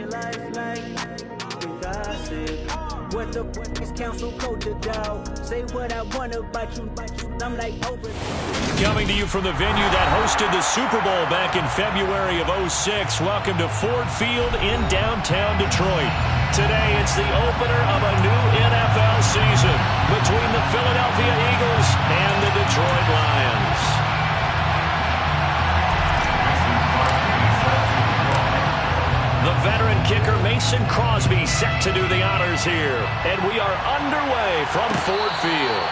What the is council culture, dog? Say what I want about you. I'm like over. Coming to you from the venue that hosted the Super Bowl back in February of '06. Welcome to Ford Field in downtown Detroit. Today, it's the opener of a new NFL season between the Philadelphia Eagles and the Detroit Lions. The veteran kicker Mason Crosby set to do the honors here. And we are underway from Ford Field.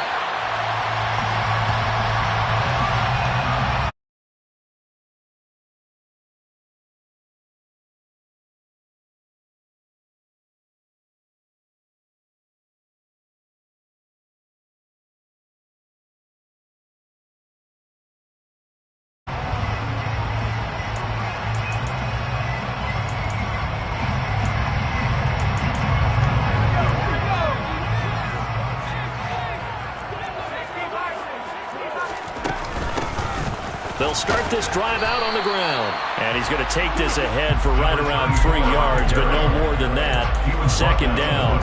They'll start this drive out on the ground. And he's going to take this ahead for right around 3 yards, but no more than that. Second down.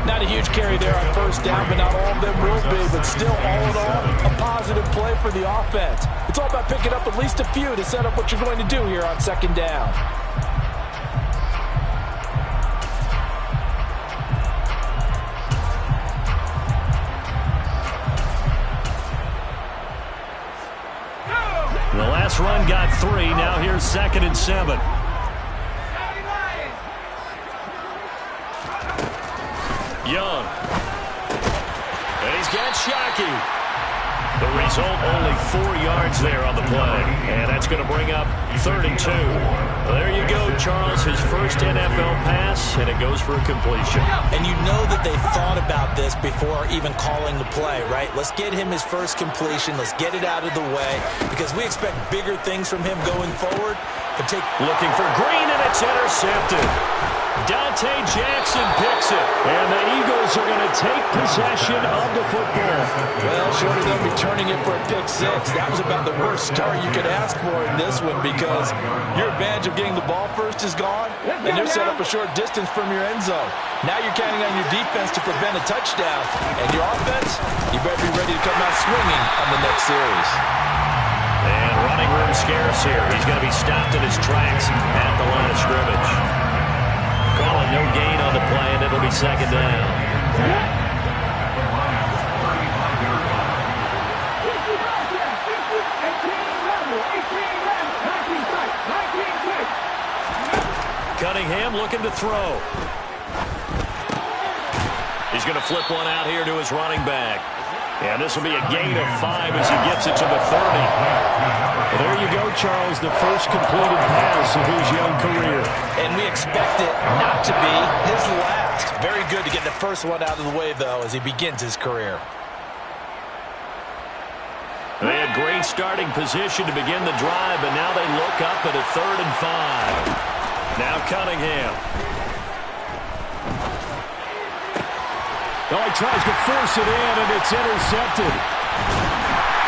Not a huge carry there on first down, but not all of them will be. But still, all in all, a positive play for the offense. It's all about picking up at least a few to set up what you're going to do here on second down. The last run got 3. Now here's 2nd and 7. Young. And he's got Shockey. The result, only 4 yards there on the play. And that's going to bring up 3rd and 2. Well, there you go, Charles. His first NFL pass, and it goes for a completion. And you know that they thought about this before even calling the play, right? Let's get him his first completion. Let's get it out of the way because we expect bigger things from him going forward. But looking for Green, and it's intercepted. Dante Jackson picks it, and the Eagles are going to take possession of the football. Well, short of them returning it for a pick 6, that was about the worst start you could ask for in this one because your advantage of getting the ball first is gone, and they're set up a short distance from your end zone. Now you're counting on your defense to prevent a touchdown, and your offense, you better be ready to come out swinging on the next series. And running room scarce here. He's going to be stopped in his tracks at the line of scrimmage. Calling no gain on the play, and it'll be 2nd down. Cunningham looking to throw. He's going to flip one out here to his running back. And this will be a gain of 5 as he gets it to the 30. Well, there you go, Charles, the first completed pass of his young career. And we expect it not to be his last. Very good to get the first one out of the way, though, as he begins his career. They had great starting position to begin the drive, but now they look up at a 3rd and 5. Now Cunningham. Oh, he tries to force it in, and it's intercepted.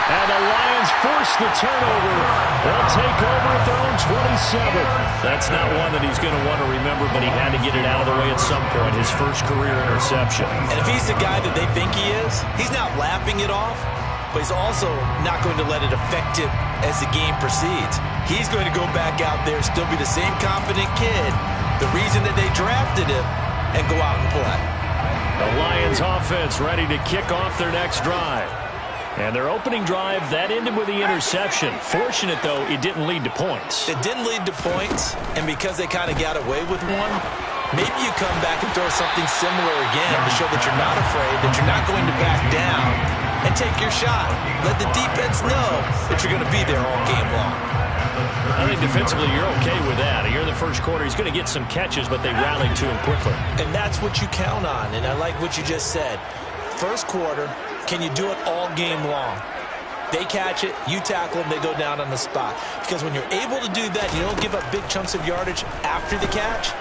And the Lions force the turnover. They'll take over at their own 27. That's not one that he's going to want to remember, but he had to get it out of the way at some point, his first career interception. And if he's the guy that they think he is, he's not laughing it off, but he's also not going to let it affect him as the game proceeds. He's going to go back out there, still be the same confident kid, the reason that they drafted him, and go out and play. The Lions offense ready to kick off their next drive. And their opening drive, that ended with the interception. Fortunate, though, it didn't lead to points. It didn't lead to points, and because they kind of got away with one, maybe you come back and throw something similar again to show that you're not afraid, that you're not going to back down, and take your shot. Let the defense know that you're going to be there all game long. I think defensively you're okay with that. Here in the first quarter, he's going to get some catches, but they rallied to him quickly. And that's what you count on, and I like what you just said. First quarter, can you do it all game long? They catch it, you tackle them, they go down on the spot. Because when you're able to do that, you don't give up big chunks of yardage after the catch,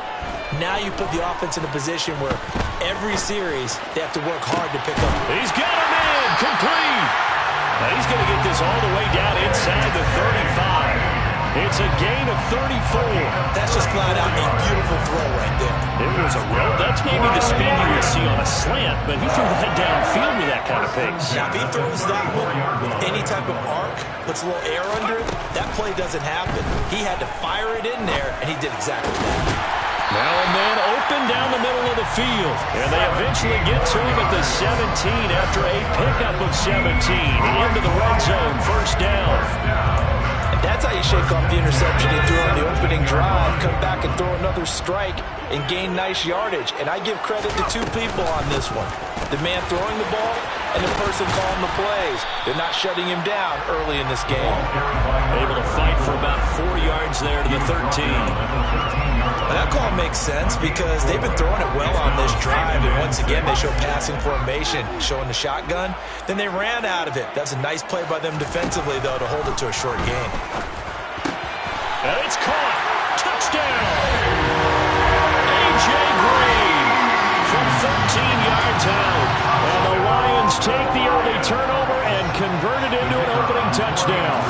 now you put the offense in a position where every series they have to work hard to pick up. He's got him in, complete. Now he's going to get this all the way down inside the 35. It's a gain of 34. That's just flat out a throw right there. It was a rope. That's maybe the speed you would see on a slant, but he threw that downfield with that kind of pace. Now, if he throws that one with any type of arc, puts a little air under it, that play doesn't happen. He had to fire it in there, and he did exactly that. Now a man open down the middle of the field. And they eventually get to him at the 17 after a pickup of 17. Into the red zone, first down. And that's how you shake off the interception he threw on the opening drive, come back and throw another strike and gain nice yardage. And I give credit to two people on this one. The man throwing the ball and the person calling the plays. They're not shutting him down early in this game. Able to fight for about 4 yards there to the 13. That call makes sense because they've been throwing it well on this drive, and once again they show passing formation, showing the shotgun. Then they ran out of it. That's a nice play by them defensively, though, to hold it to a short gain. And it's caught. Touchdown! A.J. Green from 13 yards out. And the Lions take the early turnover and convert it into an opening touchdown.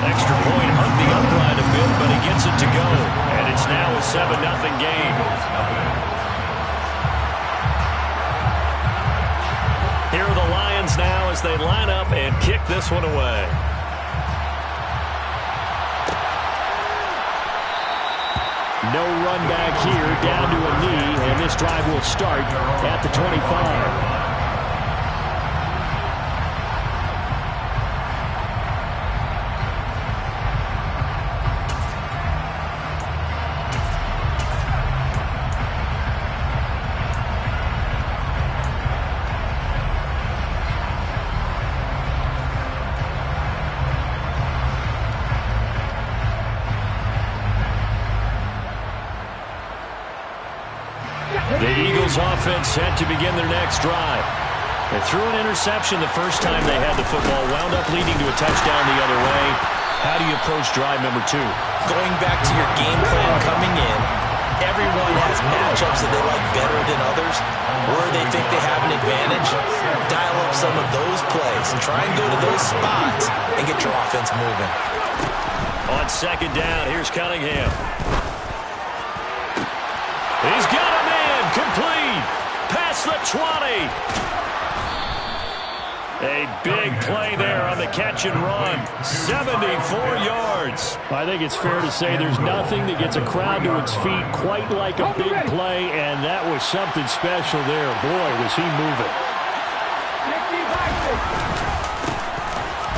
Extra point hung the upright a bit, but he gets it to go. And it's now a 7-0 game. Here are the Lions now as they line up and kick this one away. No run back here, down to a knee, and this drive will start at the 25. The Eagles offense set to begin their next drive. They threw an interception the first time they had the football, wound up leading to a touchdown the other way. How do you approach drive number 2? Going back to your game plan coming in, everyone has matchups that they like better than others, where they think they have an advantage. Dial up some of those plays and try and go to those spots and get your offense moving. On second down, here's Cunningham. He's got a man, complete, past the 20. A big play there on the catch and run, 74 yards. I think it's fair to say there's nothing that gets a crowd to its feet quite like a big play, and that was something special there. Boy, was he moving.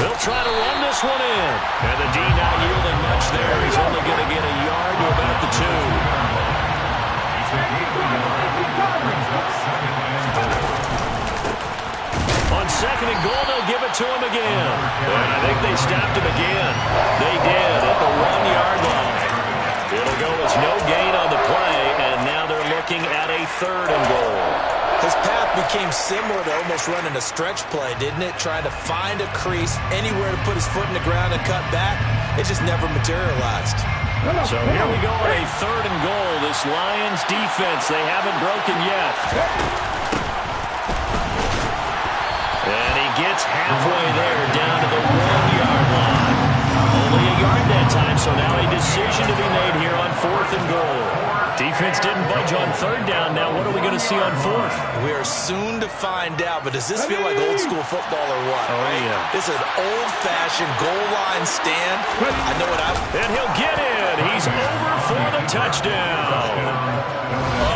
They'll try to run this one in, and the D not yielding much there. He's only going to get a yard to about the 2. On second and goal, they'll give it to him again. And I think they stopped him again. They did at the 1-yard line. It'll go as no gain on the play, and now they're looking at a 3rd and goal. His path became similar to almost running a stretch play, didn't it? Trying to find a crease, anywhere to put his foot in the ground and cut back. It just never materialized. So here we go on a 3rd and goal. This Lions defense, they haven't broken yet. And he gets halfway there, down to the 1-yard line. Only a yard that time, so now a decision to be made here on 4th and goal. Defense didn't budge on 3rd down. Now what are we going to see on 4th? We are soon to find out, but does this feel like old school football or what? Oh, yeah. This is an old-fashioned goal line stand. I know what And he'll get in. He's over for the touchdown.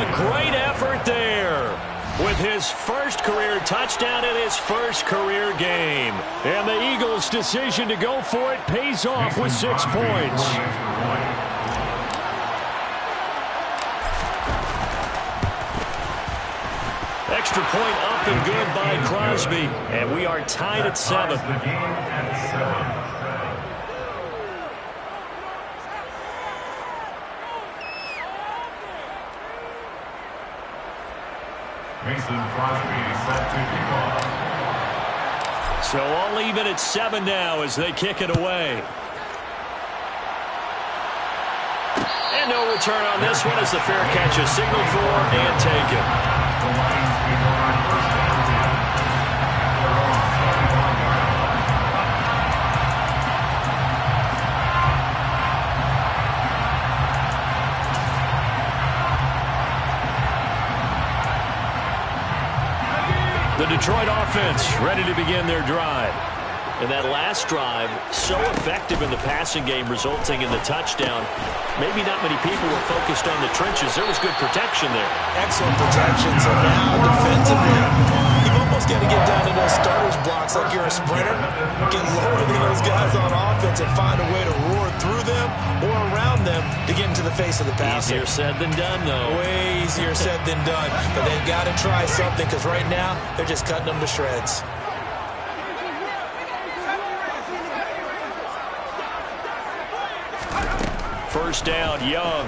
A great effort there with his first career touchdown in his first career game. And the Eagles' decision to go for it pays off with 6 points. Extra point up and good by Crosby. And we are tied at 7. So all even at 7 now as they kick it away. And no return on this one as the fair catch is signaled for and taken. Detroit offense ready to begin their drive. And that last drive, so effective in the passing game, resulting in the touchdown. Maybe not many people were focused on the trenches. There was good protection there. Excellent protection. So now, defensively, you've almost got to get down to those starters blocks like you're a sprinter. Get lower than those guys on offense and find a way to roar through them or around them to get into the face of the passer. Easier said than done, though. Way easier said than done. But they've got to try something because right now, they're just cutting them to shreds. First down, Young.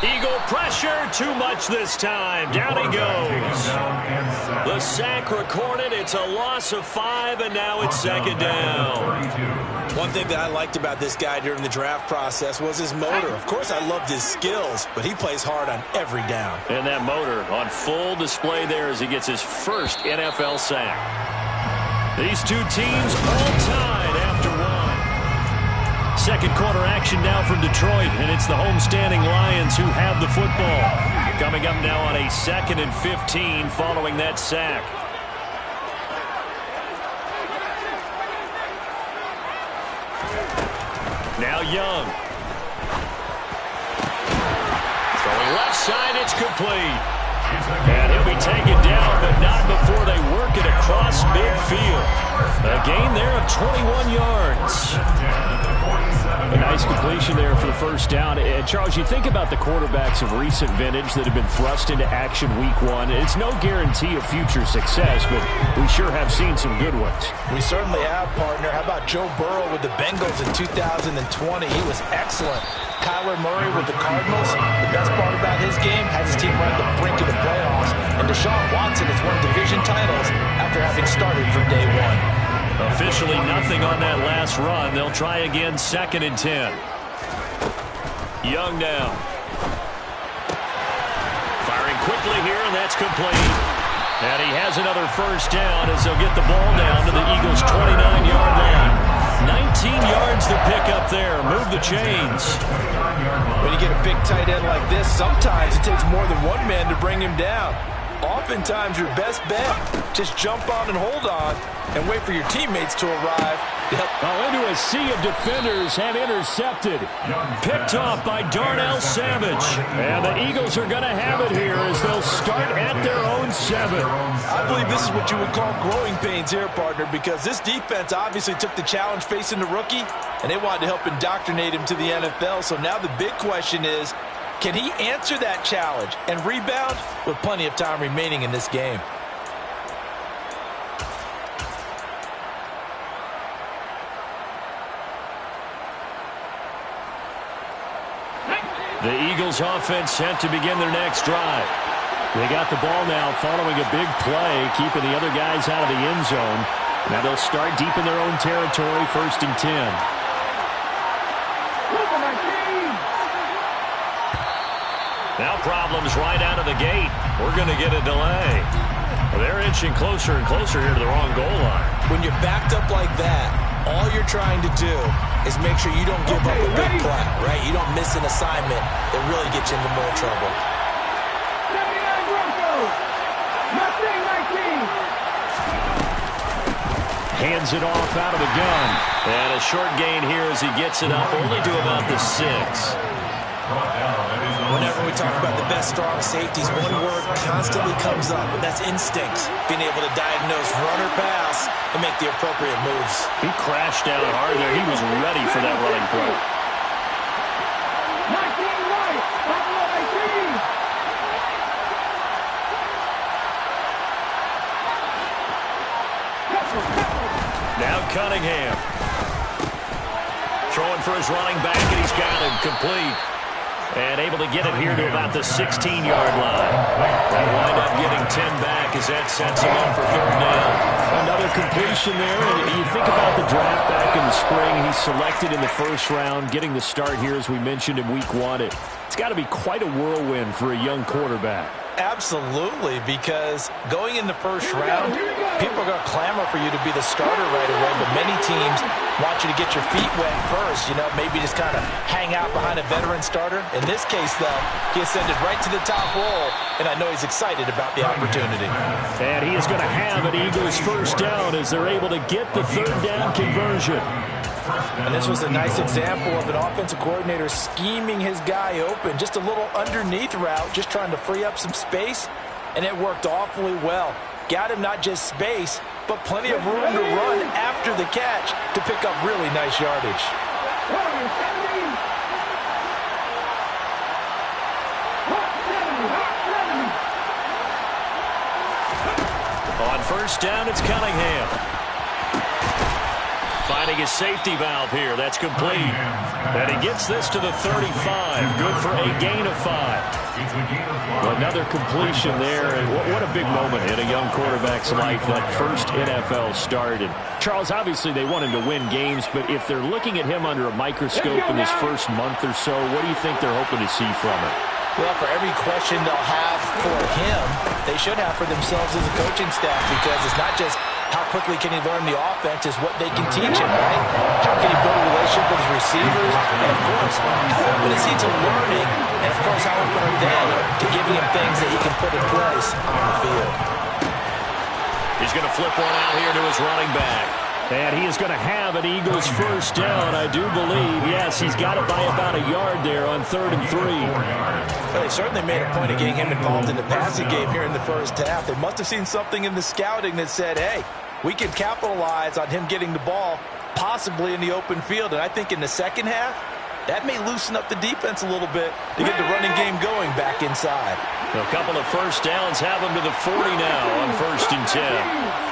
Eagle pressure, too much this time. Down he goes. The sack recorded. It's a loss of 5, and now it's second down. One thing that I liked about this guy during the draft process was his motor. Of course, I loved his skills, but he plays hard on every down. And that motor on full display there as he gets his first NFL sack. These two teams all tied after one. Second quarter action now from Detroit, and it's the homestanding Lions who have the football. Coming up now on a 2nd and 15 following that sack. Now Young. Throwing left side, it's complete. And he'll be taken down, but not before they work it across midfield. A gain there of 21 yards. A nice completion there for the first down. And Charles, you think about the quarterbacks of recent vintage that have been thrust into action week 1. It's no guarantee of future success, but we sure have seen some good ones. We certainly have, partner. How about Joe Burrow with the Bengals in 2020? He was excellent. Kyler Murray with the Cardinals. The best part about his game has his team run the brink of the playoffs. And Deshaun Watson has won division titles after having started from day 1. Officially nothing on that last run. They'll try again 2nd and 10. Young now. Firing quickly here, and that's complete. And he has another first down as they'll get the ball down to the Eagles' 29-yard line. 19 yards to pick up there. Move the chains. When you get a big tight end like this, sometimes it takes more than one man to bring him down. Oftentimes, your best bet, just jump on and hold on and wait for your teammates to arrive. Well, into a sea of defenders and intercepted. Picked off by Darnell Savage. And the Eagles are going to have it here as they'll start at their own 7. I believe this is what you would call growing pains here, partner, because this defense obviously took the challenge facing the rookie, and they wanted to help indoctrinate him to the NFL. So now the big question is, can he answer that challenge and rebound with plenty of time remaining in this game? The Eagles offense set to begin their next drive. They got the ball now following a big play, keeping the other guys out of the end zone. Now they'll start deep in their own territory, 1st and 10. Now problems right out of the gate. We're going to get a delay. They're inching closer and closer here to the wrong goal line. When you're backed up like that, all you're trying to do is make sure you don't give up a big play, right? You don't miss an assignment that really gets you into more trouble. Hands it off out of the gun. And a short gain here as he gets it up only to about the 6. Whenever we talk about the best strong safeties, one word constantly comes up, and that's instincts. Being able to diagnose run or pass and make the appropriate moves. He crashed down hard there. He was ready for that running play. Now Cunningham. Throwing for his running back, and he's got him complete. And able to get it here to about the 16-yard line. They'll wind up getting 10 back as that sets him up for 3rd down. Another completion there. And you think about the draft back in the spring. He's selected in the 1st round, getting the start here, as we mentioned, in week 1. It's got to be quite a whirlwind for a young quarterback. Absolutely, because going in the 1st round, people are going to clamor for you to be the starter right away, but many teams want you to get your feet wet first, you know, maybe just kind of hang out behind a veteran starter. In this case, though, he ascended right to the top role, and I know he's excited about the opportunity. And he is going to have an Eagles first down as they're able to get the third down conversion. And this was a nice example of an offensive coordinator scheming his guy open, just a little underneath route, just trying to free up some space, and it worked awfully well. Got him not just space, but plenty of room to run after the catch to pick up really nice yardage. On first down, it's Cunningham. Finding his safety valve here. That's complete. And he gets this to the 35. Good for a gain of 5. Well, another completion there. And what a big moment in a young quarterback's life, that first NFL start. And Charles, obviously they want him to win games, but if they're looking at him under a microscope in his first month or so, what do you think they're hoping to see from him? Well, for every question they'll have for him, they should have for themselves as a coaching staff, because it's not just how quickly can he learn the offense, is what they can teach him, right? How can he build a relationship with his receivers? And, of course, how open is he to learning? And, of course, how open are they to giving him things that he can put in place on the field? He's going to flip one out here to his running back. And he is going to have an Eagles first down, I do believe. Yes, he's got it by about a yard there on 3rd and 3. Well, they certainly made a point of getting him involved in the passing game here in the first half. They must have seen something in the scouting that said, hey, we can capitalize on him getting the ball possibly in the open field. And I think in the second half, that may loosen up the defense a little bit to get the running game going back inside. A couple of first downs have him to the 40 now on 1st and 10.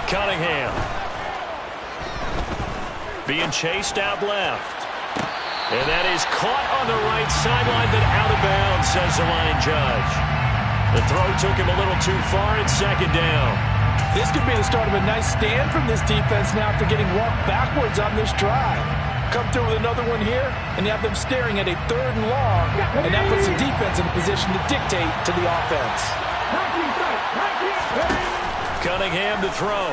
Cunningham being chased out left. And that is caught on the right sideline, but out of bounds, says the line judge. The throw took him a little too far in 2nd down. This could be the start of a nice stand from this defense now after getting walked backwards on this drive. Come through with another one here, and you have them staring at a 3rd and long, and that puts the defense in a position to dictate to the offense. Cunningham to throw.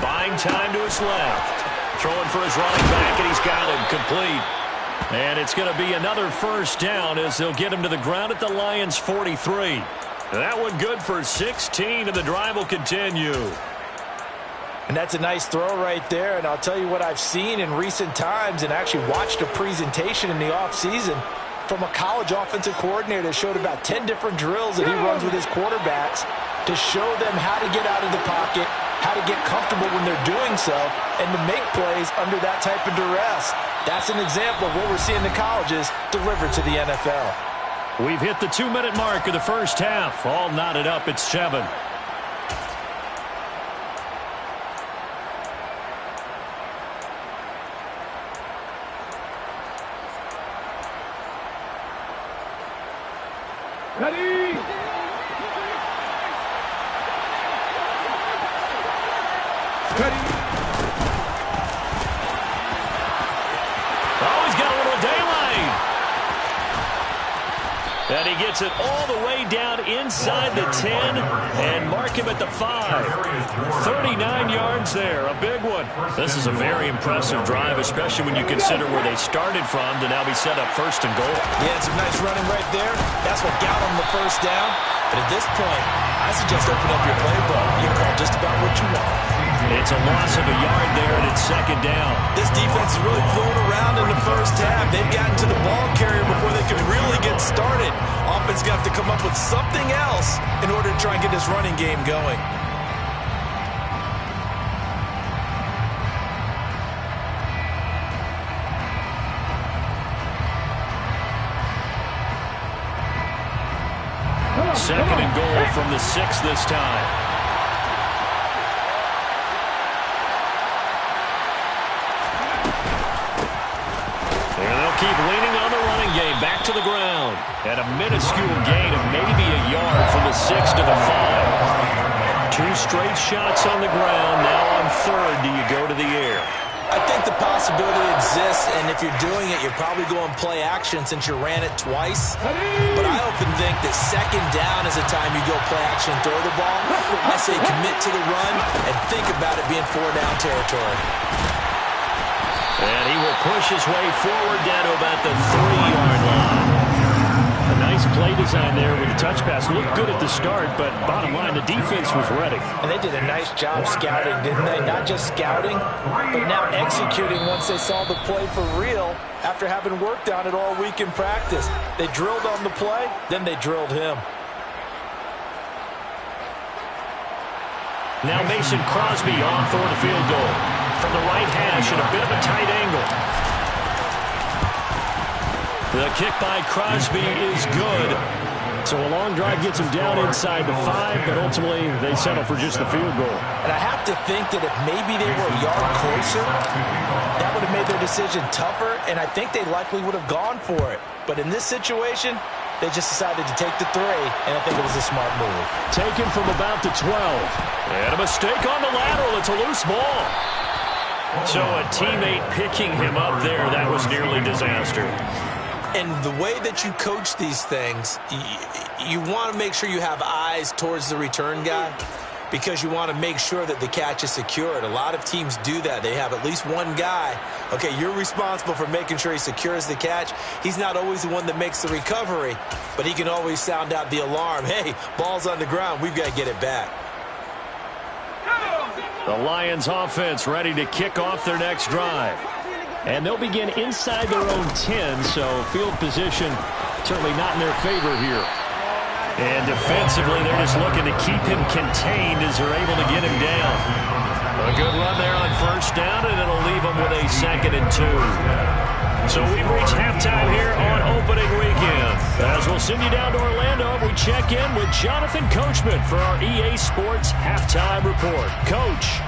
Buying time to his left. Throwing for his running back, and he's got him complete. And it's going to be another first down as they'll get him to the ground at the Lions' 43. That one good for 16, and the drive will continue. And that's a nice throw right there, and I'll tell you what I've seen in recent times and actually watched a presentation in the offseason from a college offensive coordinator that showed about 10 different drills that he runs with his quarterbacks to show them how to get out of the pocket, how to get comfortable when they're doing so, and to make plays under that type of duress. That's an example of what we're seeing the colleges deliver to the NFL. We've hit the 2-minute mark of the first half. All knotted up at 7. Ready? Ready? Oh, he's got a little daylight. And he gets it all the way down inside the 10 and mark him at the 5. 39 yards there, a big one. This is a very impressive drive, especially when you consider where they started from to now be set up 1st and goal. Yeah, some nice running right there. That's what got them the first down. But at this point, I suggest open up your playbook. You can call just about what you want. It's a loss of a yard there, and it's 2nd down. This defense is really throwing around in the first half. They've gotten to the ball carrier before they can really get started. Offense got to come up with something else in order to try and get this running game going. Second and goal from the 6 this time. And they'll keep leaning on the running game. Back to the ground. And a minuscule gain of maybe a yard from the 6 to the 5. 2 straight shots on the ground. Now on 3rd, do you go to the air? I think the possibility exists, and if you're doing it, you're probably going play action since you ran it twice. But I often think that 2nd down is the time you go play action and throw the ball. I say commit to the run and think about it being 4-down territory. And he will push his way forward down to about the 3-yard line. A nice play design there with the touch pass. Looked good at the start, but bottom line, the defense was ready. And they did a nice job scouting, didn't they? Not just scouting, but now executing once they saw the play for real after having worked on it all week in practice. They drilled on the play, then they drilled him. Now Mason Crosby on for the field goal. From the right hash at a bit of a tight angle. The kick by Crosby is good. So a long drive gets him down inside the 5, but ultimately they settle for just the field goal. And I have to think that if maybe they were a yard closer, that would have made their decision tougher, and I think they likely would have gone for it. But in this situation, they just decided to take the 3, and I think it was a smart move. Taken from about the 12. And a mistake on the lateral. It's a loose ball. So a teammate picking him up there, that was nearly disaster. And the way that you coach these things, you want to make sure you have eyes towards the return guy because you want to make sure that the catch is secured. A lot of teams do that. They have at least one guy. Okay, you're responsible for making sure he secures the catch. He's not always the one that makes the recovery, but he can always sound out the alarm. Hey, ball's on the ground. We've got to get it back. The Lions offense ready to kick off their next drive. And they'll begin inside their own 10, so field position certainly not in their favor here. And defensively, they're just looking to keep him contained as they're able to get him down. A good run there on 1st down, and it'll leave them with a 2nd and 2. So we've reached halftime here on opening weekend. As we'll send you down to Orlando, we check in with Jonathan Coachman for our EA Sports Halftime Report. Coach.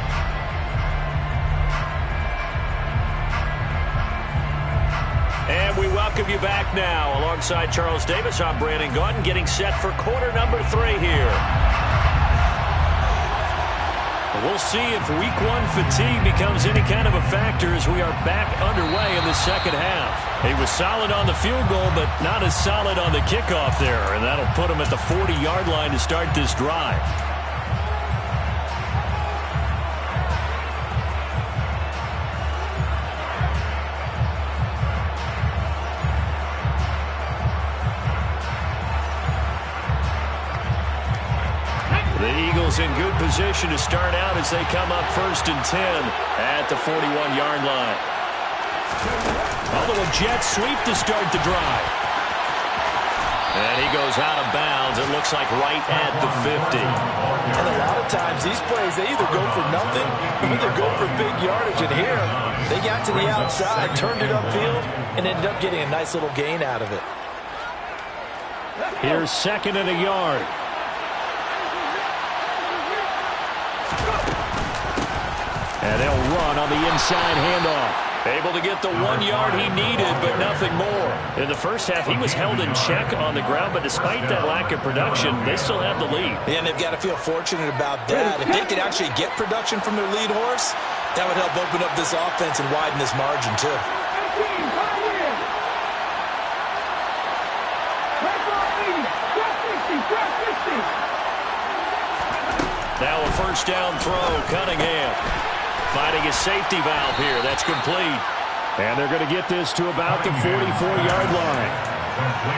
And we welcome you back now. Alongside Charles Davis, I'm Brandon Gaudin, getting set for quarter number 3 here. We'll see if week 1 fatigue becomes any kind of a factor as we are back underway in the 2nd half. He was solid on the field goal, but not as solid on the kickoff there, and that'll put him at the 40-yard line to start this drive. The Eagles in good position to start out as they come up 1st and 10 at the 41-yard line. A little jet sweep to start the drive. And he goes out of bounds. It looks like right at the 50. And a lot of times these plays, they either go for nothing or they go for big yardage. And here, they got to the outside, turned it upfield, and ended up getting a nice little gain out of it. Here's 2nd and a yard. And they'll run on the inside handoff. Able to get the 1 yard he needed, but nothing more. In the first half, he was held in check on the ground, but despite that lack of production, they still have the lead. And they've got to feel fortunate about that. If they could actually get production from their lead horse, that would help open up this offense and widen this margin, too. Now a 1st down throw, Cunningham. Finding a safety valve here. That's complete. And they're going to get this to about the 44-yard line.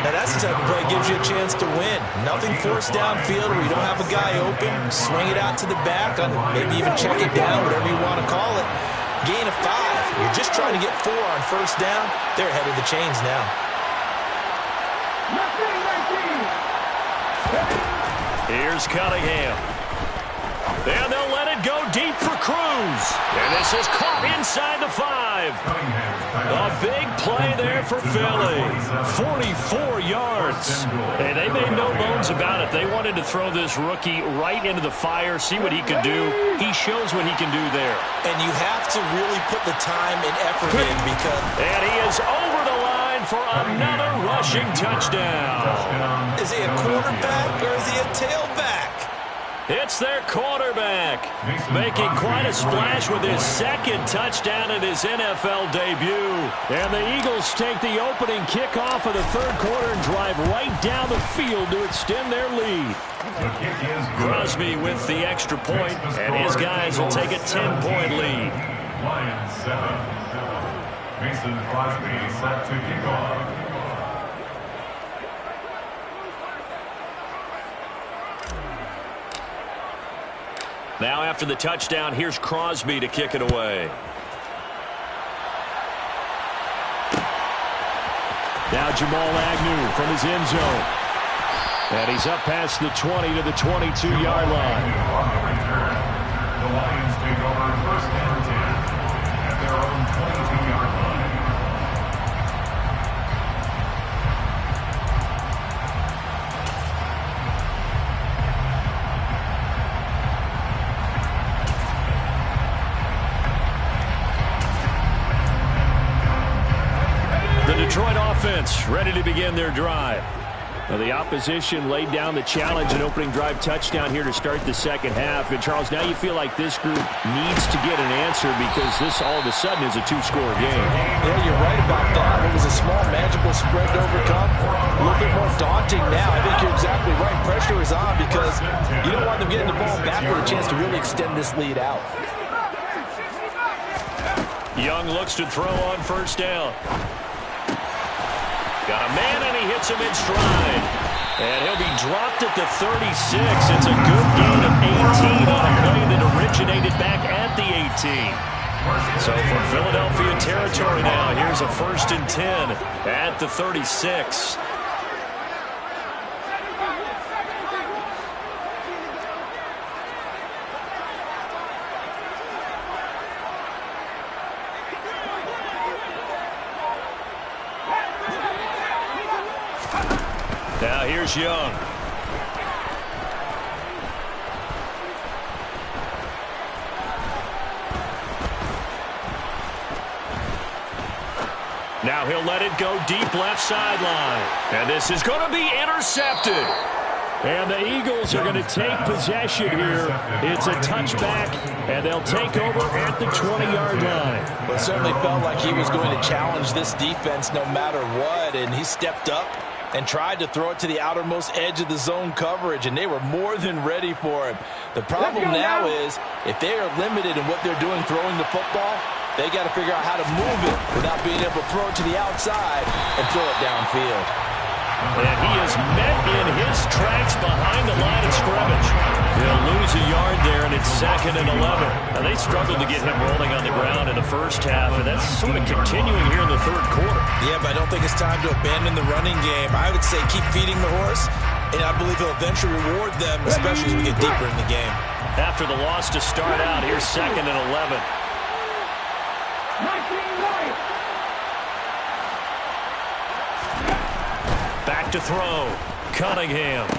Now that's the type of play that gives you a chance to win. Nothing forced downfield where you don't have a guy open. Swing it out to the back, maybe even check it down, whatever you want to call it. Gain of 5. You're just trying to get 4 on 1st down. They're ahead of the chains now. Here's Cunningham. And they'll let it go deep for Cruz. And this is caught inside the 5. A big play there for Philly. 44 yards. And they made no bones about it. They wanted to throw this rookie right into the fire, see what he could do. He shows what he can do there. And you have to really put the time and effort in because... And he is over the line for another rushing touchdown. Is he a quarterback or is he a tailback? It's their quarterback, making quite a splash with his second touchdown in his NFL debut. And the Eagles take the opening kickoff of the third quarter and drive right down the field to extend their lead. Crosby with the extra point, and his guys will take a 10-point lead. Lions 7. Mason Crosby set to kick off. Now after the touchdown, here's Crosby to kick it away. Now Jamal Agnew from his end zone. And he's up past the 20 to the 22-yard line. On the return, the Lions take over first and 10 at their own 22-yard line. Detroit offense ready to begin their drive. Well, the opposition laid down the challenge, an opening drive touchdown here to start the second half. And, Charles, now you feel like this group needs to get an answer because this all of a sudden is a two-score game. Yeah, you're right about that. It was a small, manageable spread to overcome. A little bit more daunting now. I think you're exactly right. Pressure is on because you don't want them getting the ball back with a chance to really extend this lead out. Young looks to throw on first down. Got a man, and he hits him in stride. And he'll be dropped at the 36. It's a good gain of 18 on a play that originated back at the 18. So for Philadelphia territory now, here's a 1st and 10 at the 36. Now here's Young. Now he'll let it go deep left sideline. And this is going to be intercepted. And the Eagles are going to take possession here. It's a touchback, and they'll take over at the 20-yard line. Well, it certainly felt like he was going to challenge this defense no matter what, and he stepped up and tried to throw it to the outermost edge of the zone coverage, and they were more than ready for him. The problem now is if they are limited in what they're doing throwing the football, they got to figure out how to move it without being able to throw it to the outside and throw it downfield. And he is met in his tracks behind the line of scrimmage. He'll lose a yard there, and it's 2nd and 11. Now, they struggled to get him rolling on the ground in the first half, and that's sort of continuing here in the third quarter. Yeah, but I don't think it's time to abandon the running game. I would say keep feeding the horse, and I believe he'll eventually reward them, especially as we get deeper in the game. After the loss to start out, here's 2nd and 11. Back to throw. Cunningham.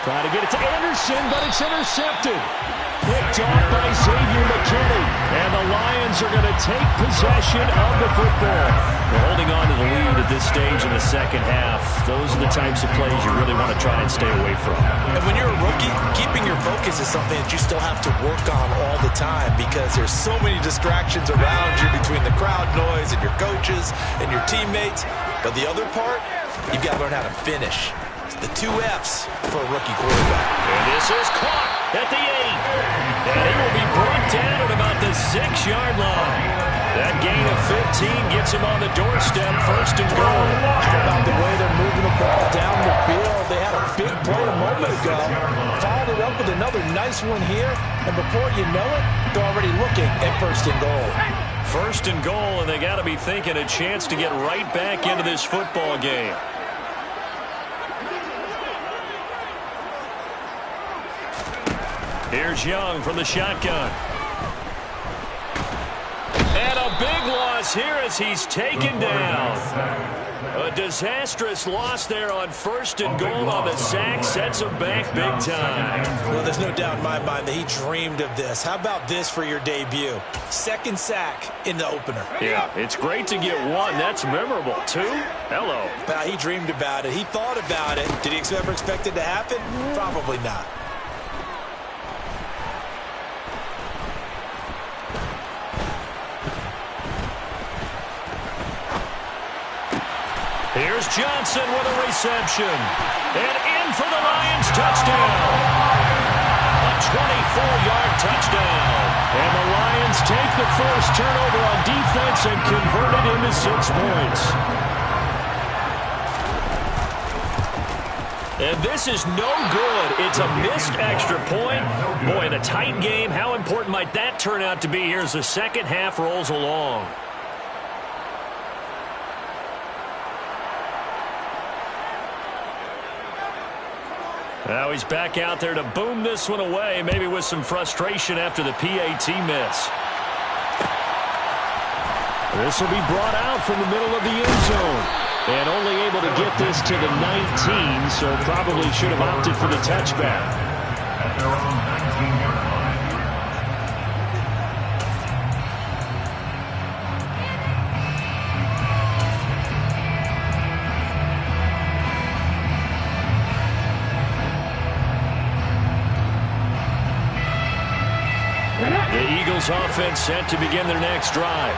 Trying to get it to Anderson, but it's intercepted. Picked off by Xavier McKinney. And the Lions are going to take possession of the football. They're holding on to the lead at this stage in the second half. Those are the types of plays you really want to try and stay away from. And when you're a rookie, keeping your focus is something that you still have to work on all the time because there's so many distractions around you between the crowd noise and your coaches and your teammates. But the other part, you've got to learn how to finish. It's the 2 F's for a rookie quarterback. And this is caught at the 8. And he will be brought down at about the 6-yard line. That gain of 15 gets him on the doorstep, 1st and goal. How about the way they're moving the ball down the field? They had a big play a moment ago. Followed it up with another nice one here. And before you know it, they're already looking at 1st and goal. 1st and goal, and they got to be thinking a chance to get right back into this football game. Here's Young from the shotgun. And a big loss here as he's taken down. A disastrous loss there on 1st and goal on the sack. Sets him back big time. Well, there's no doubt in my mind that he dreamed of this. How about this for your debut? 2nd sack in the opener. Yeah, it's great to get 1. That's memorable. 2? Hello. Now, he dreamed about it. He thought about it. Did he ever expect it to happen? Probably not. Here's Johnson with a reception. And in for the Lions touchdown. A 24-yard touchdown. And the Lions take the first turnover on defense and convert it into 6 points. And this is no good. It's a missed extra point. Boy, in a tight game, how important might that turn out to be here as the second half rolls along? Now he's back out there to boom this one away, maybe with some frustration after the PAT miss. This will be brought out from the middle of the end zone. And only able to get this to the 19, so probably should have opted for the touchback. At their own 19-yard line. The Eagles offense set to begin their next drive.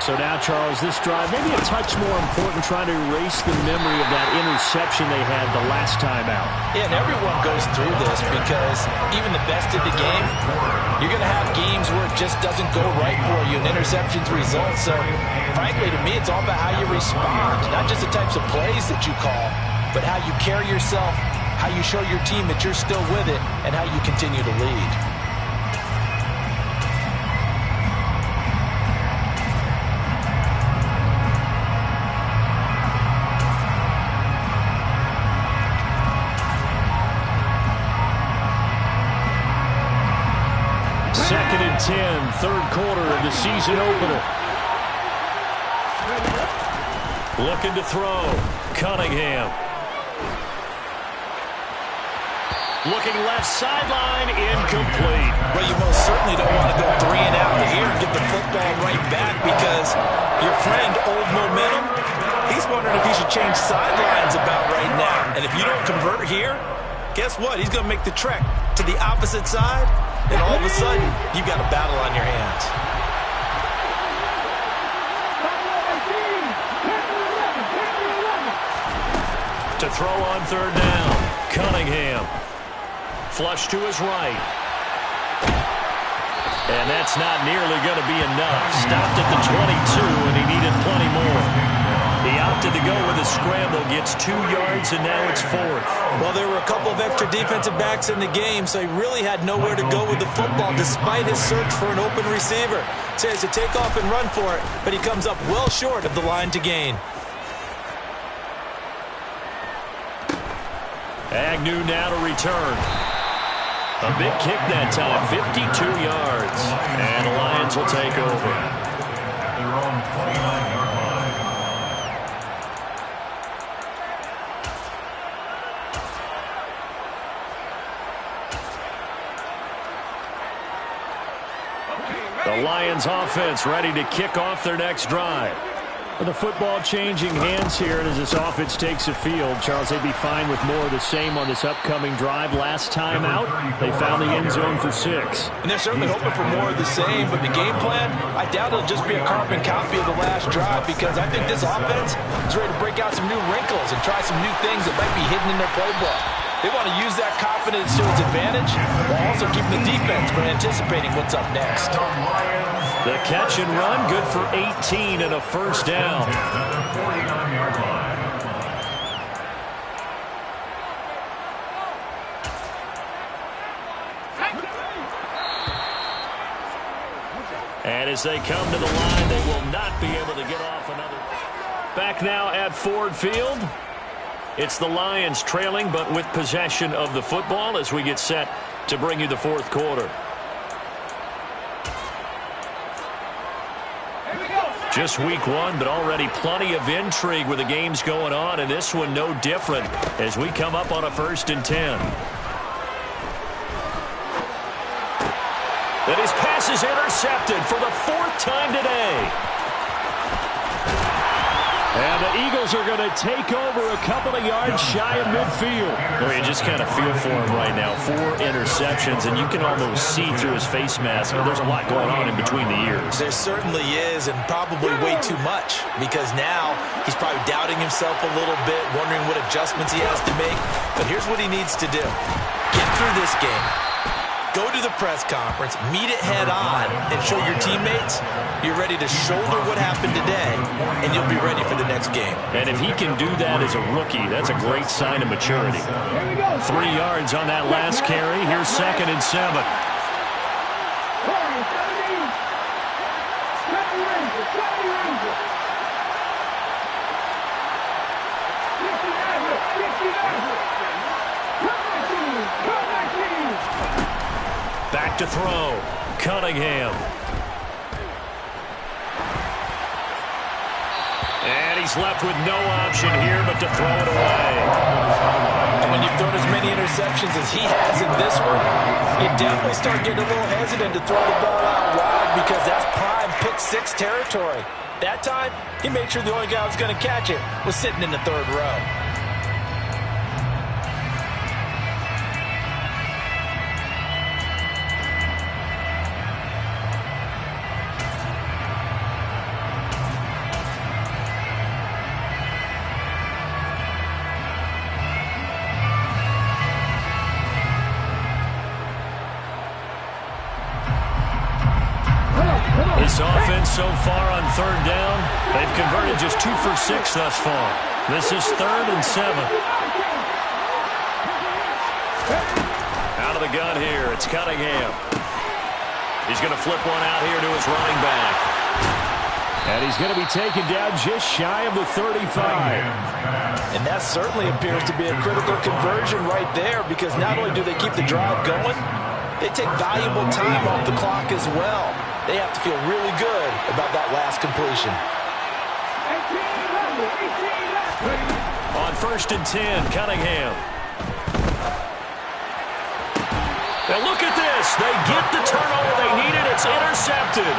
So now, Charles, this drive maybe a touch more important, trying to erase the memory of that interception they had the last time out. Yeah, and everyone goes through this because even the best in the game, you're going to have games where it just doesn't go right for you, and interceptions result. So, frankly, to me, it's all about how you respond, not just the types of plays that you call, but how you carry yourself, how you show your team that you're still with it, and how you continue to lead. Second and 10, third quarter of the season opener. Looking to throw. Cunningham. Looking left sideline, incomplete. Well, you most certainly don't want to go 3 and out here and get the football right back because your friend, Old Momentum, he's wondering if he should change sidelines about right now. And if you don't convert here, guess what? He's going to make the trek to the opposite side. And all of a sudden, you've got a battle on your hands. To throw on third down. Cunningham. Flush to his right. And that's not nearly going to be enough. Stopped at the 22, and he needed plenty more. He opted to go with a scramble, gets 2 yards, and now it's 4th. Well, there were a couple of extra defensive backs in the game, so he really had nowhere to go with the football despite his search for an open receiver. So he has to take off and run for it, but he comes up well short of the line to gain. Agnew now to return. A big kick that time, 52 yards. And the Lions will take over. At their own 29-yard line. The Lions offense ready to kick off their next drive. With the football changing hands here, and as this offense takes the field, Charles, they'd be fine with more of the same on this upcoming drive. Last time out, they found the end zone for 6. And they're certainly hoping for more of the same, but the game plan, I doubt it'll just be a carbon copy of the last drive because I think this offense is ready to break out some new wrinkles and try some new things that might be hidden in their playbook. They want to use that confidence to its advantage while also keeping the defense from anticipating what's up next. The catch and run, good for 18 and a first down. At their 49-yard line. And as they come to the line, they will not be able to get off another. Back now at Ford Field. It's the Lions trailing, but with possession of the football as we get set to bring you the fourth quarter. Just week 1, but already plenty of intrigue with the games going on, and this one no different as we come up on a 1st and 10. And his pass is intercepted for the 4th time today. And the Eagles are going to take over a couple of yards shy of midfield. Well, you just kind of feel for him right now. 4 interceptions, and you can almost see through his face mask. There's a lot going on in between the ears. There certainly is, and probably way too much, because now he's probably doubting himself a little bit, wondering what adjustments he has to make. But here's what he needs to do. Get through this game. Go to the press conference, meet it head on, and show your teammates you're ready to shoulder what happened today, and you'll be ready for the next game. And if he can do that as a rookie, that's a great sign of maturity. 3 yards on that last carry. Here's 2nd and 7. Back to throw. Cunningham. And he's left with no option here but to throw it away. And when you've thrown as many interceptions as he has in this one, you definitely start getting a little hesitant to throw the ball out wide because that's prime pick 6 territory. That time, he made sure the only guy who was going to catch it was sitting in the 3rd row. This offense so far on 3rd down, they've converted just 2 for 6 thus far. This is 3rd and 7. Out of the gun here, it's Cunningham. He's going to flip one out here to his running back. And he's going to be taken down just shy of the 35. And that certainly appears to be a critical conversion right there because not only do they keep the drive going, they take valuable time off the clock as well. They have to feel really good about that last completion. On 1st and 10, Cunningham. Now look at this. They get the turnover they needed. It's intercepted.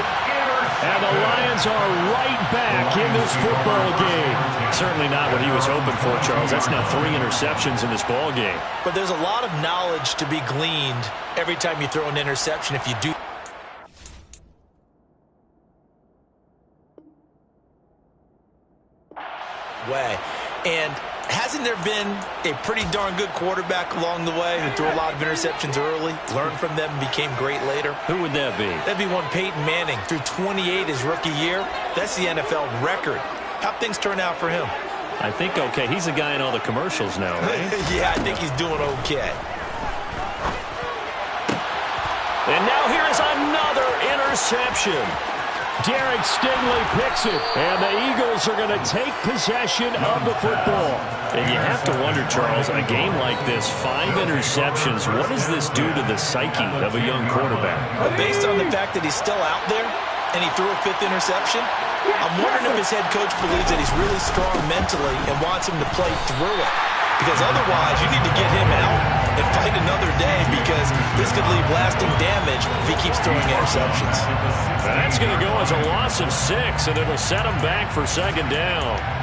And the Lions are right back in this football game. Certainly not what he was hoping for, Charles. That's now 3 interceptions in this ball game. But there's a lot of knowledge to be gleaned every time you throw an interception if you do. Way. And hasn't there been a pretty darn good quarterback along the way who threw a lot of interceptions early, learned from them, and became great later? Who would that be? That'd be one Peyton Manning. Threw 28 his rookie year. That's the NFL record. How'd things turn out for him? I think okay. He's the guy in all the commercials now, right? Yeah, I think he's doing okay. And now here's another interception. Derek Stingley picks it, and the Eagles are going to take possession of the football. And you have to wonder, Charles, a game like this, 5 interceptions, what does this do to the psyche of a young quarterback? But based on the fact that he's still out there and he threw a 5th interception, I'm wondering if his head coach believes that he's really strong mentally and wants him to play through it. Because otherwise, you need to get him out and fight another day because this could leave lasting damage if he keeps throwing interceptions. That's going to go as a loss of 6, and it'll set him back for 2nd down.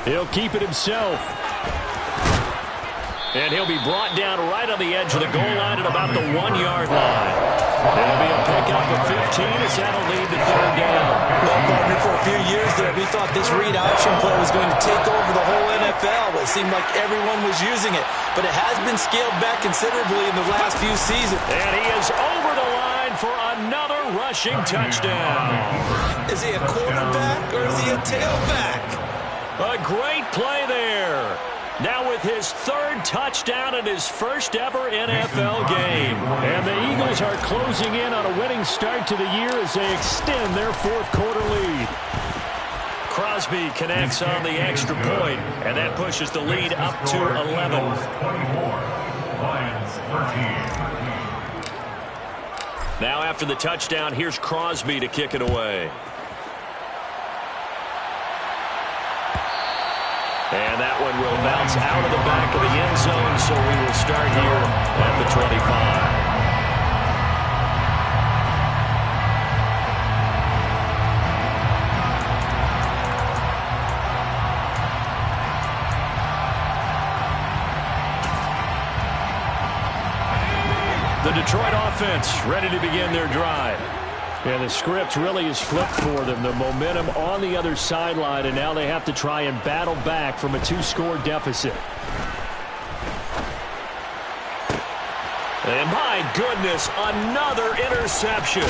He'll keep it himself. And he'll be brought down right on the edge of the goal line at about the 1-yard line. It'll be a pickup of 15 as that'll lead to 3rd down. Well, partner, for a few years there, we thought this read option play was going to take over the whole NFL. It seemed like everyone was using it, but it has been scaled back considerably in the last few seasons. And he is over the line for another rushing touchdown. Is he a quarterback or is he a tailback? A great play there. Now with his 3rd touchdown and his first ever NFL game. And the Eagles are closing in on a winning start to the year as they extend their 4th quarter lead. Crosby connects on the extra point, and that pushes the lead up to 11. Lions 13. Now after the touchdown, here's Crosby to kick it away. And that one will bounce out of the back of the end zone, so we will start here at the 25. The Detroit offense ready to begin their drive. Yeah, the script really is flipped for them. The momentum on the other sideline, and now they have to try and battle back from a 2-score deficit. And my goodness, another interception.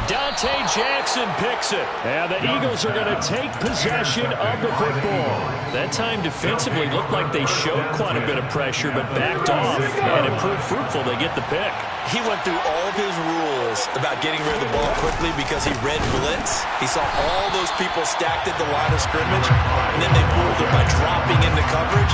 Dante Jackson picks it. And the Eagles are going to take possession of the football. That time defensively looked like they showed quite a bit of pressure, but backed off and it proved fruitful. They get the pick. He went through all of his rules about getting rid of the ball quickly because he read blitz. He saw all those people stacked at the line of scrimmage, and then they fooled him by dropping into coverage.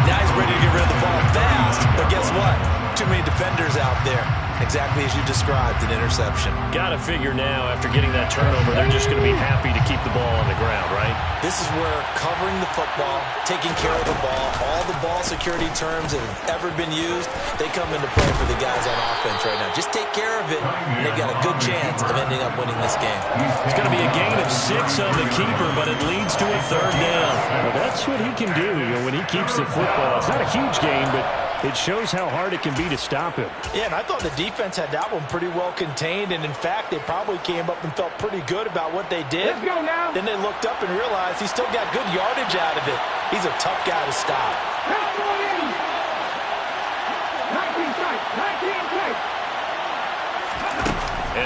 Now he's ready to get rid of the ball fast, but guess what? Too many defenders out there. Exactly as you described, an interception. Got to figure now, after getting that turnover, they're just going to be happy to keep the ball on the ground, right? This is where covering the football, taking care of the ball, all the ball security terms that have ever been used, they come into play for the guys on offense right now. Just take care of it, and they've got a good chance of ending up winning this game. It's going to be a gain of 6 on the keeper, but it leads to a 3rd down. Well, that's what he can do when he keeps the football. It's not a huge gain, but it shows how hard it can be to stop him. Yeah, and I thought the defense had that one pretty well contained, and in fact, they probably came up and felt pretty good about what they did. Let's go now. Then they looked up and realized he still got good yardage out of it. He's a tough guy to stop. 19 strikes. 19 strikes.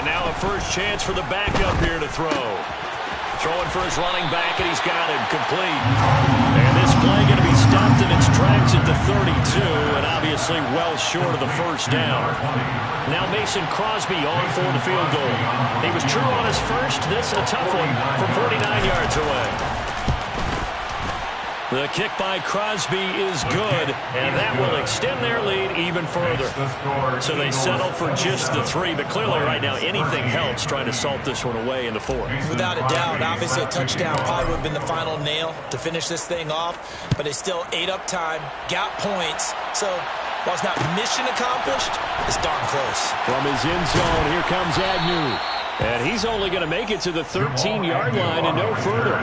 And now a first chance for the backup here to throw. Throwing for his running back, and he's got it complete. And this play going to be stopped in its tracks at the 32, and obviously well short of the first down. Now Mason Crosby on for the field goal. He was true on his first. This a tough one from 49 yards away. The kick by Crosby is good, and that will extend their lead even further. So they settle for just the 3, but clearly right now anything helps trying to salt this one away in the 4th. Without a doubt, obviously a touchdown probably would have been the final nail to finish this thing off, but they still ate up time, got points. So while it's not mission accomplished, it's darn close. From his end zone, here comes Agnew. And he's only going to make it to the 13-yard line and no further.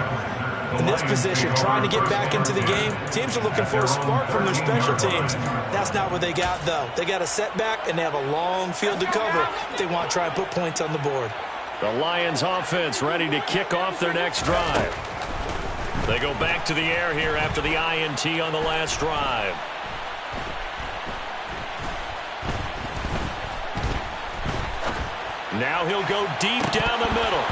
In this position, trying to get back into the game, teams are looking for a spark from their special teams. That's not what they got, though. They got a setback, and they have a long field to cover if they want to try and put points on the board. The Lions offense ready to kick off their next drive. They go back to the air here after the INT on the last drive. Now he'll go deep down the middle.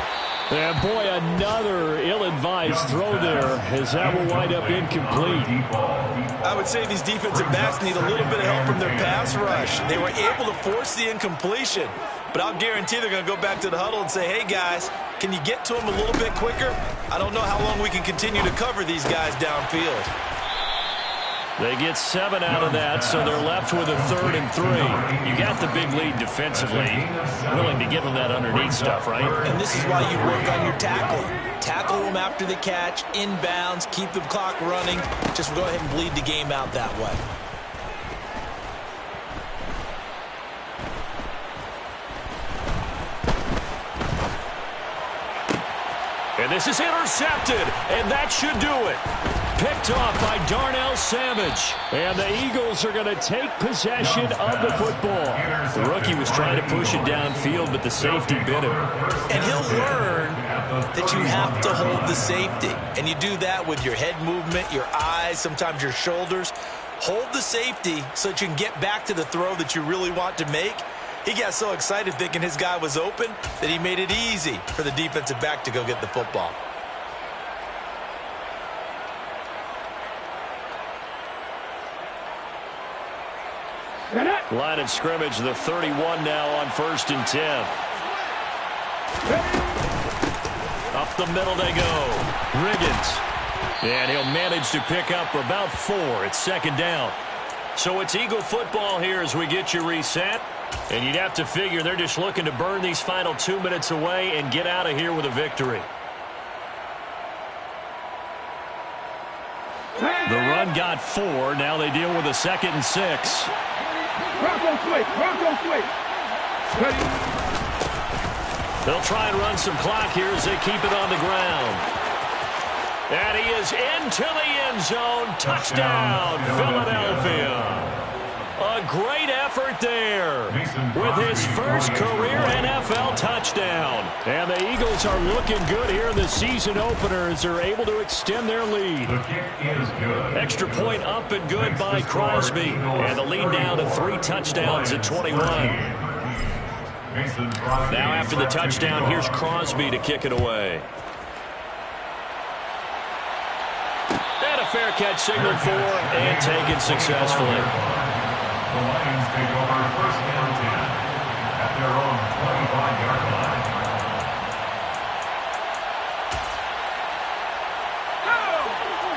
And boy, another ill-advised throw there, as that will wind up incomplete. I would say these defensive backs need a little bit of help from their pass rush. They were able to force the incompletion, but I'll guarantee they're going to go back to the huddle and say, hey, guys, can you get to them a little bit quicker? I don't know how long we can continue to cover these guys downfield. They get 7 out of that, so they're left with a 3rd and 3. You got the big lead defensively. Willing to give them that underneath stuff, right? And this is why you work on your tackling. Tackle them after the catch, inbounds, keep the clock running. Just go ahead and bleed the game out that way. And this is intercepted, and that should do it. Picked off by Darnell Savage. And the Eagles are going to take possession of the football. The rookie was trying to push it downfield, but the safety bit him. And he'll learn that you have to hold the safety. And you do that with your head movement, your eyes, sometimes your shoulders. Hold the safety so that you can get back to the throw that you really want to make. He got so excited thinking his guy was open that he made it easy for the defensive back to go get the football. Line of scrimmage, the 31 now on 1st and 10. Up the middle they go. Riggins. And he'll manage to pick up about 4. It's 2nd down. So it's Eagle football here as we get you reset. And you'd have to figure they're just looking to burn these final 2 minutes away and get out of here with a victory. The run got 4. Now they deal with a 2nd and 6. Bronco switch. They'll try and run some clock here as they keep it on the ground. And he is into the end zone. Touchdown, Philadelphia. A great effort there with his first career NFL touchdown. And the Eagles are looking good here in the season opener as they're able to extend their lead. The kick is good. Extra point up and good by Crosby. And the lead now to 3 touchdowns at 21. Now after the touchdown, here's Crosby to kick it away. And a fair catch signaled for and taken successfully. The Lions take over first down 10 at their own 25-yard line.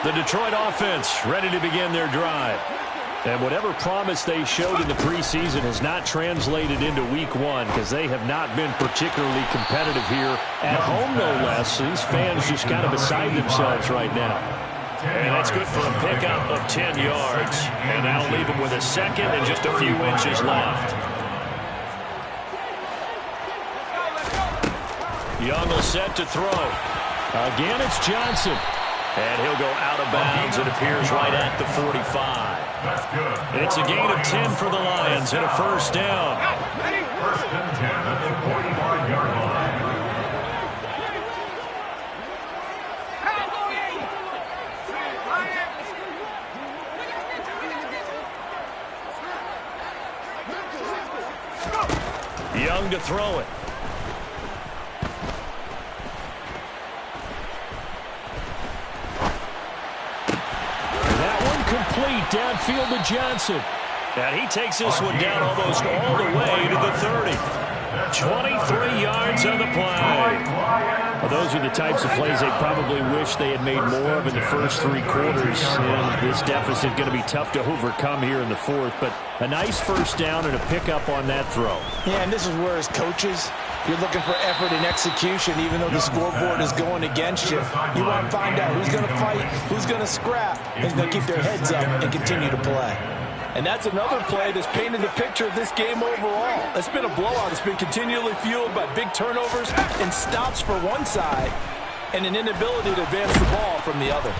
The Detroit offense ready to begin their drive. And whatever promise they showed in the preseason has not translated into week 1 because they have not been particularly competitive here at home, no less. These fans just kind of beside themselves right now. And that's good for a pickup of 10 yards. And that'll leave them with a 2nd and just a few inches left. Young will set to throw. Again, it's Johnson. And he'll go out of bounds. It appears right at the 45. That's good. It's a gain of 10 for the Lions and a first down. First and 10 at the 45-yard line. Young to throw it. That one complete downfield to Johnson. And he takes this one down almost all the way to the 30. 23 yards on the play. Well, those are the types of plays they probably wish they had made more of in the first 3 quarters. And this deficit going to be tough to overcome here in the 4th. But a nice first down and a pickup on that throw. Yeah, and this is where as coaches, you're looking for effort and execution, even though the scoreboard is going against you. You want to find out who's going to fight, who's going to scrap, who's going to keep their heads up and continue to play. And that's another play that's painted the picture of this game overall. It's been a blowout. It's been continually fueled by big turnovers and stops for one side and an inability to advance the ball from the other.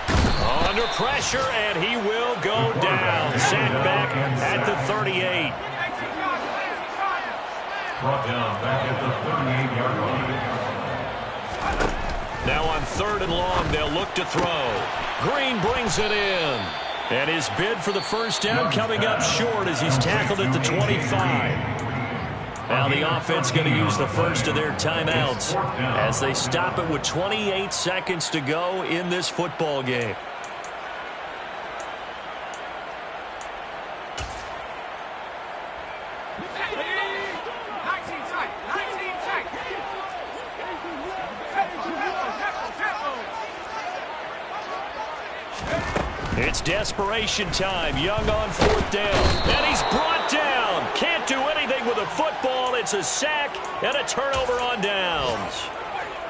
Under pressure, and he will go down. Sacked back at the 38. Brought down back at the 38-yard line. Now on 3rd and long, they'll look to throw. Green brings it in. And his bid for the first down coming up short as he's tackled at the 25. Now the offense going to use the first of their timeouts as they stop it with 28 seconds to go in this football game. It's desperation time. Young on 4th down. And he's brought down. Can't do anything with a football. It's a sack and a turnover on downs.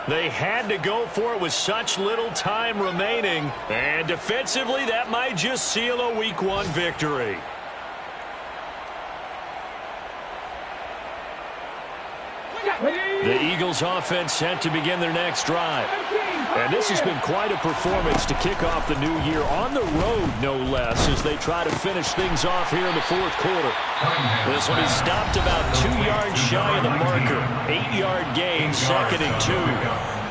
They had to go for it with such little time remaining. And defensively, that might just seal a week 1 victory. The Eagles offense set to begin their next drive. And this has been quite a performance to kick off the new year on the road, no less, as they try to finish things off here in the 4th quarter. This one is stopped about 2 yards shy of the marker. 8-yard gain, 2nd and 2.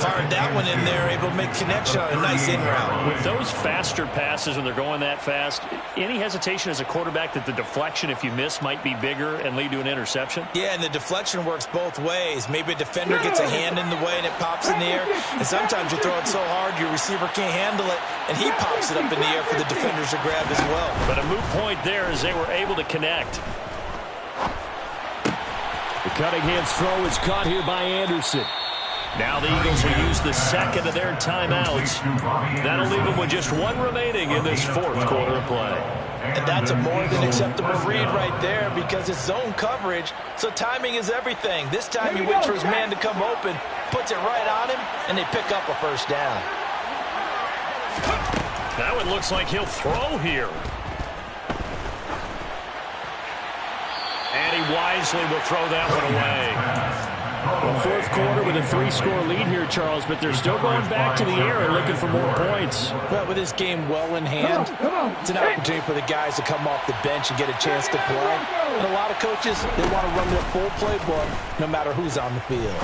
Fired that one in there, able to make connection on a nice in route. With those faster passes when they're going that fast, any hesitation as a quarterback that the deflection, if you miss, might be bigger and lead to an interception? Yeah, and the deflection works both ways. Maybe a defender gets a hand in the way and it pops in the air. And sometimes you throw it so hard your receiver can't handle it, and he pops it up in the air for the defenders to grab as well. But a moot point there as they were able to connect. The Cunningham's throw is caught here by Anderson. Now the Eagles will use the 2nd of their timeouts. That'll leave them with just 1 remaining in this 4th quarter of play. And that's a more than acceptable read right there because it's zone coverage, so timing is everything. This time he waits for his man to come open, puts it right on him, and they pick up a first down. Now it looks like he'll throw here. And he wisely will throw that one away. Well, fourth quarter with a 3-score lead here, Charles, but they're still going back to the air and looking for more points. Well, with this game well in hand, it's an opportunity for the guys to come off the bench and get a chance to play. And a lot of coaches, they want to run their full playbook no matter who's on the field.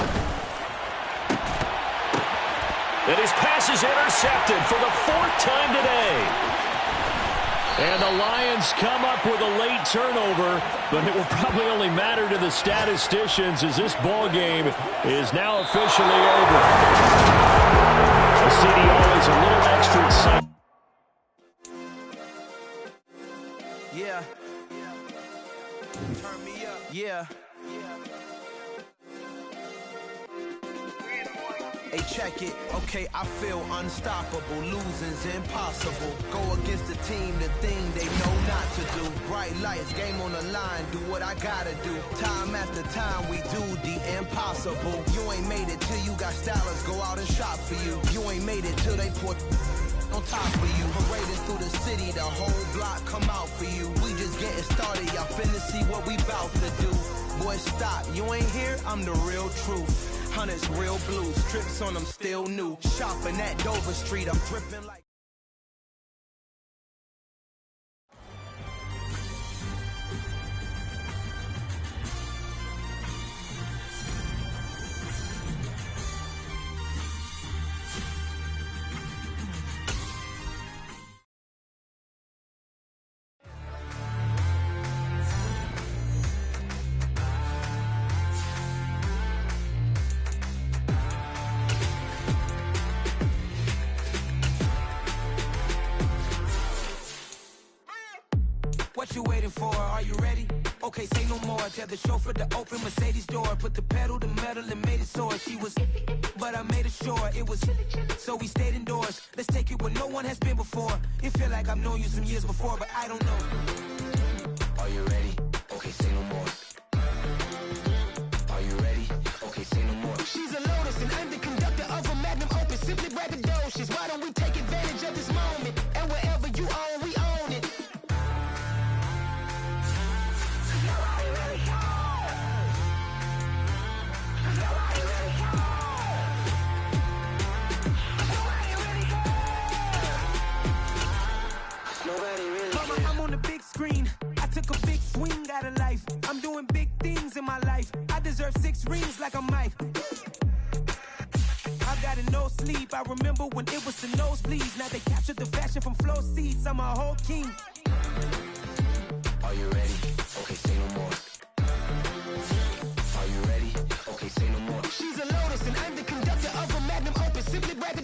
And his pass is intercepted for the 4th time today. And the Lions come up with a late turnover, but it will probably only matter to the statisticians as this ball game is now officially over. The CD always a little extra exciting. Yeah. Turn me up. Yeah. Hey, check it. Okay, I feel unstoppable. Losing's impossible. Go against the team, the thing they know not to do. Bright lights, game on the line. Do what I gotta do. Time after time, we do the impossible. You ain't made it till you got stylers go out and shop for you. You ain't made it till they put on top of you. Parading through the city, the whole block come out for you. We just getting started. Y'all finna see what we bout to do. Boy, stop. You ain't here? I'm the real truth. Hunters, real blues, strips on them still new. Shopping at Dover Street, I'm dripping like. What you waiting for? Are you ready? Okay, say no more. Tell the chauffeur to open Mercedes door. Put the pedal to metal and made it soar. She was, but I made it sure it was. So we stayed indoors. Let's take it where no one has been before. It feel like I've known you some years before, but I don't know. Are you ready? Okay, say no more. Are you ready? Okay, say no more. She's a Lotus and I'm the conductor of a Magnum Opus. Simply braggadocious. Why don't we take advantage of this moment? And wherever you own, we own it. I took a big swing out of life. I'm doing big things in my life. I deserve 6 rings like I'm Mike. I got a no sleep. I remember when it was the nosebleeds. Now they captured the fashion from flow seats. I'm a whole king. Are you ready? Okay, say no more.